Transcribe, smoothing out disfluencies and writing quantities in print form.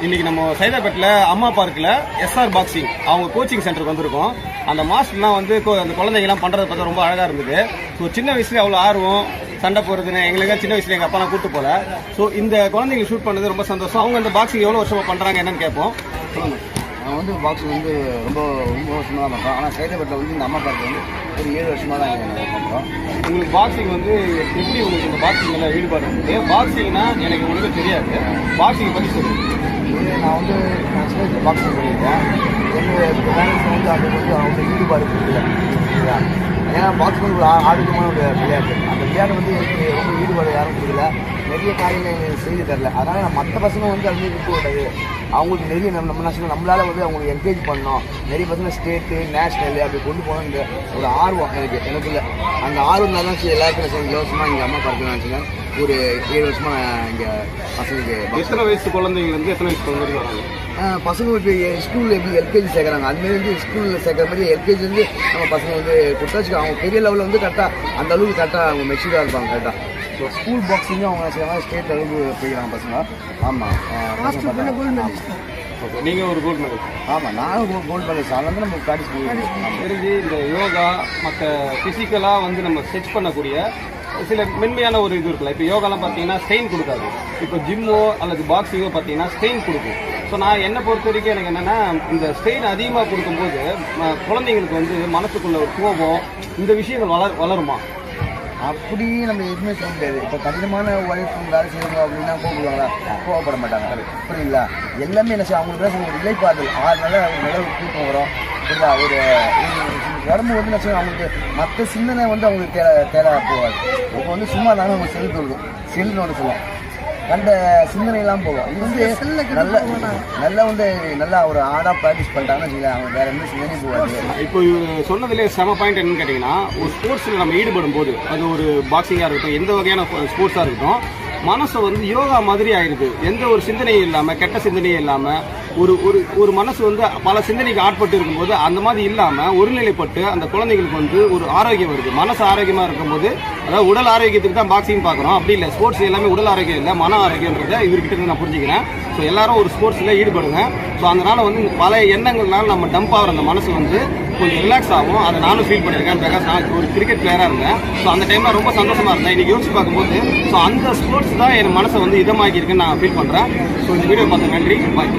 இன்னைக்கு நம்ம சைதாப்பேட்டில் அம்மா பார்க்கில் எஸ்ஆர் பாக்ஸிங் அவங்க கோச்சிங் சென்டருக்கு வந்திருக்கோம். அந்த மாஸ்டர்லாம் வந்து அந்த குழந்தைங்கலாம் பண்ணுறதை பார்த்தா ரொம்ப அழகாக இருந்தது. ஸோ சின்ன வயசுல அவ்வளோ ஆர்வம் சண்டை போகிறதுன்னு எங்களுக்கு சின்ன வயசுல எங்கள் அப்பா கூட்டு போல. ஸோ இந்த குழந்தைங்க ஷூட் பண்ணது ரொம்ப சந்தோஷம். அவங்க அந்த பாக்ஸிங் எவ்வளோ வருஷமாக பண்ணுறாங்க என்னன்னு கேட்போம். நான் வந்து பாக்ஸிங் வந்து ரொம்ப வருஷமாக தான் பண்ணுறோம். ஆனால் சைதாப்பேட்டில் வந்து இந்த அம்மா பார்க்கு வந்து ஒரு 7 வருஷமாக தான் பண்ணுறோம். உங்களுக்கு பாக்ஸிங் வந்து எப்படி உங்களுக்கு இந்த பாக்ஸிங் மேலே ஈடுபாடு இருந்தது? பாக்ஸிங்னா எனக்கு ஒன்றுமே தெரியாது. பாக்ஸிங் பற்றி சொல்லுங்கள். நான் வந்து பாக்ஸிங் பண்ணியிருக்கேன். என்னுடைய பேரண்ட்ஸ் வந்து அது வந்து அவங்க ஈடுபாடு கொடுக்கல. ஏன்னா பாக்ஸிங் ஒரு ஆரோக்கியமான ஒரு விளையாட்டு. அந்த விளையாட்டு வந்து எனக்கு ரொம்ப ஈடுபாடு யாரும் கொடுக்கல. நிறைய காரியங்கள் எனக்கு செய்து தரல. அதனால் நான் மற்ற பசங்க வந்து அது விட்டு விட்டது. அவங்களுக்கு நிறைய நம்மளால் வந்து அவங்களுக்கு என்கரேஜ் பண்ணோம். நிறைய பசங்க ஸ்டேட்டு நேஷ்னல் அப்படி கொண்டு போகணுன்ற ஒரு ஆர்வம் எனக்குள்ள. அந்த ஆர்வம் தான் எல்லாருக்கும் சரி இலவசமாக இங்கே அம்மா பார்க்க வச்சுக்கேன். ஒரு 7 வருஷமாக நான் இங்கே பசங்களுக்கு. எத்தனை வயசு குழந்தைங்க வந்து எத்தனை வயசு குழந்தைங்க வராங்க? பசங்க இப்போ ஸ்கூலில் எப்படி எல்கேஜி சேர்க்குறாங்க அதுமாரி வந்து ஸ்கூலில் சேர்க்குற மாதிரி எல்கேஜி வந்து நம்ம பசங்க வந்து கொடுத்தா வச்சுக்கோ. அவங்க பெரிய லெவலில் வந்து கரெக்டாக அந்த அளவுக்கு கரெக்டாக அவங்க மெச்சூராக இருப்பாங்க. கரெக்டாக ஸோ ஸ்கூல் பாக்ஸிங்கும் அவங்க செய்வாங்க. ஸ்டேட் அளவுக்கு போய்க்கிறாங்க பசங்க. ஆமாம், நீங்கள் ஒரு கோல்டு மெடல். ஆமாம், நானும் கோல்டு மெடல். அதனால வந்து நம்ம ப்ராக்டிஸ் பண்ணுவோம். தெரிஞ்சு இந்த யோகா மற்ற ஃபிசிக்கலாக வந்து நம்ம ஸ்ட்ரெச் பண்ணக்கூடிய சில மென்மையான ஒரு இது இருக்குல்ல. இப்போ யோகாலாம் பார்த்தீங்கன்னா ஸ்ட்ரெயின் கொடுக்காது. இப்போ ஜிம்மோ அல்லது பாக்ஸிங்கோ பார்த்தீங்கன்னா ஸ்ட்ரெயின் கொடுக்கும். ஸோ நான் என்னை பொறுத்த வரைக்கும் எனக்கு என்னென்னா இந்த ஸ்ட்ரெயின் அதிகமாக கொடுக்கும்போது குழந்தைங்களுக்கு வந்து மனசுக்குள்ள ஒரு கோபம் இந்த விஷயங்கள் வளருமா? அப்படி நம்ம எதுவுமே சொல்ல முடியாது. இப்போ கடினமான உழைப்பு வேலை செய்யணும் அப்படின்னா கோபப்படுவாங்களா? கோவப்பட மாட்டாங்க. புரியுங்களா? எல்லாமே என்ன செய்யும் அவங்களுக்கு ஒரு இலைப்பாறுதல் 6 நாள் நல்ல ஒரு தூக்கம் வரும். புரியுதா? ஒரு உடம்பு வந்து என்ன செய்யும் அவங்களுக்கு மற்ற சிந்தனை வந்து அவங்களுக்கு தேவை போகாது. இப்போ வந்து சும்மா தானே அவங்க செல் தொழுதும் செல்னு ஒன்று சொல்லுவோம். கண்ட சிந்தனையெல்லாம் போகும். இது வந்து நல்லா வந்து நல்லா ஒரு ஆடாக ப்ராக்டிஸ் பண்ணிட்டாங்கன்னு வச்சுக்கலாம். அவங்க வேற எந்த சிந்தனையும் போகாது. இப்போ சொன்னதுலேயே செம பாயிண்ட் என்னன்னு கேட்டிங்கன்னா, ஒரு ஸ்போர்ட்ஸில் நம்ம ஈடுபடும் போது அது ஒரு பாக்ஸிங்காக இருக்கட்டும் எந்த வகையான ஸ்போர்ட்ஸாக இருக்கட்டும் மனசை வந்து யோகா மாதிரி ஆயிடுது. எந்த ஒரு சிந்தனையும் இல்லாமல் கெட்ட சிந்தனையும் இல்லாமல் ஒரு ஒரு ஒரு மனசு வந்து பல சிந்தனைக்கு ஆட்பட்டு இருக்கும்போது அந்த மாதிரி இல்லாமல் ஒருநிலைப்பட்டு அந்த குழந்தைங்களுக்கு வந்து ஒரு ஆரோக்கியம் வருது. மனசு ஆரோக்கியமாக இருக்கும்போது அதாவது உடல் ஆரோக்கியத்துக்கு தான் பாக்ஸிங் பார்க்குறோம். அப்படி இல்லை, ஸ்போர்ட்ஸ் எல்லாமே உடல் ஆரோக்கியம் இல்லை மன ஆரோக்கியன்றதை இவர்கிட்ட நான் புரிஞ்சுக்கிறேன். ஸோ எல்லாரும் ஒரு ஸ்போர்ட்ஸில் ஈடுபடுங்க. ஸோ அதனால வந்து பல எண்ணங்கள்னால நம்ம டம்ப் ஆகிற அந்த மனசு வந்து கொஞ்சம் ரிலாக்ஸ் ஆகும். அதை நானும் ஃபீல் பண்ணியிருக்கேன். பிகாஸ் நான் ஒரு கிரிக்கெட் பிளேயராக இருந்தேன். ஸோ அந்த டைமில் ரொம்ப சந்தோஷமாக இருந்தேன். இன்றைக்கி யோசிச்சு பார்க்கும்போது ஸோ அந்த ஸ்போர்ட்ஸ் தான் என் மனசை வந்து இதமாக்கியிருக்குன்னு நான் ஃபீல் பண்ணுறேன். ஸோ இந்த வீடியோ பார்த்து நன்றி. பாய்.